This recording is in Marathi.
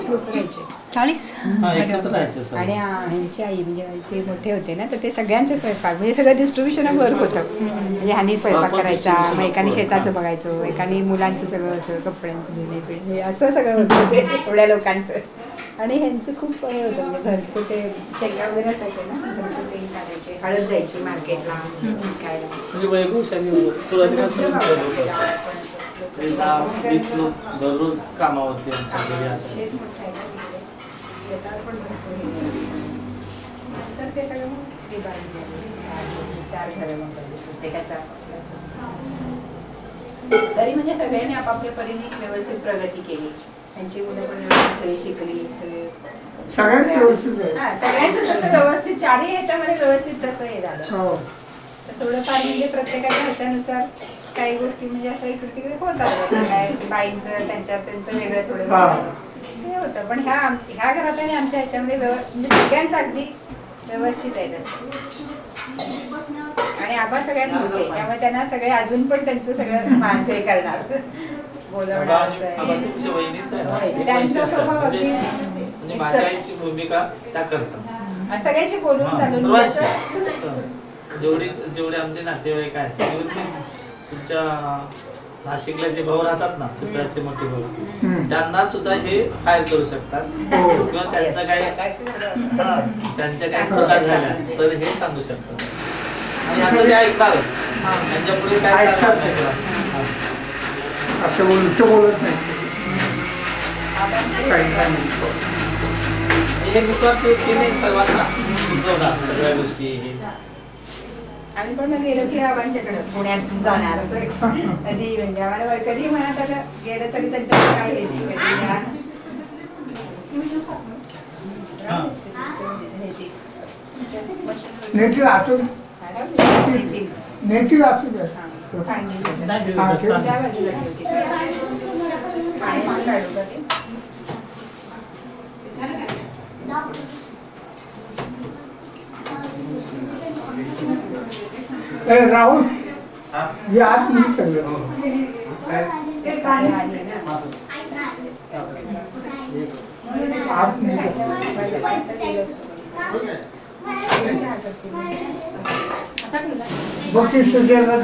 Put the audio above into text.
लोक राहायचे. 40 एकत्र राहायचे सर. आणि ह्यांची आई म्हणजे ते मोठे होते ना, तर ते सगळ्यांचं स्वयंपाक म्हणजे सगळं डिस्ट्रीब्युशन वर्क होतं. म्हणजे ह्यानी स्वयंपाक करायचा, मग एकाने शेताचं बघायचं, एकाने मुलांचं सगळं असं कपड्यांचं धुणे पिणे असं सगळं होतं ते एवढ्या लोकांचं. आणि ह्यांचं खूप हे होतं म्हणजे घरचं ते शेंगा वगैरे असायचे ना, घरचं तेल काढायचे, हळद जायची मार्केटला विकायला. म्हणजे वैभवशाली सुरुवातीपासून दररोज कामावरती आमच्या घरी असायचे. नंतर ते सगळं मग चार घरं मग प्रत्येकाचा. तरी म्हणजे सगळ्यांनी आपापल्या परीने व्यवस्थित प्रगती केली. त्यांची मुलं पण व्यवस्थित सगळी शिकली. सगळ्यांचं तसं व्यवस्थित चारही ह्याच्यामध्ये व्यवस्थित तसं हे झालं. तर थोडंफार म्हणजे प्रत्येकाच्या ह्याच्यानुसार काही गोष्टी म्हणजे असं इकडे तिकडे होतात. काय बाईंचं त्यांचं वेगळं थोडं ते होतं. पण ह्या घरात आणि आमच्या ह्याच्यामध्ये म्हणजे सगळ्यांचं अगदी व्यवस्थित आहे तसं. आणि आबा सगळ्यात होते त्यामुळे त्यांना सगळे अजून पण त्यांचं सगळं मानते करणार बोलवणार. त्यांचा स्वभाव अगदी माझ्या आईची भूमिका त्या करतात. सगळ्याशी बोलून चालून जेवढे आमचे नातेवाईक आहेत तुमच्या नाशिकला जे भाऊ राहतात ना, चित्राचे मोठे भाऊ, त्यांना सुद्धा हे फायर करू शकतात किंवा त्यांच्या काही चुका झाल्या तर हे सांगू शकतात. आणि आता ते ऐकणारच, त्यांच्या पुढे काय असं बोलत नाही. हे निस्वार्थ वृत्तीने सर्वांना सुचवणार सगळ्या गोष्टी. हे आम्ही पण गेलो की आबांच्याकडे पुण्यात जाणार कधी म्हणजे आम्हाला कधी म्हणत आलं गेलं तरी त्यांच्याकडे काय येते नेतील असू नेतील असू द्या. राहुल हे आत नाही सगळं. आत नाही बघ ती सुजयला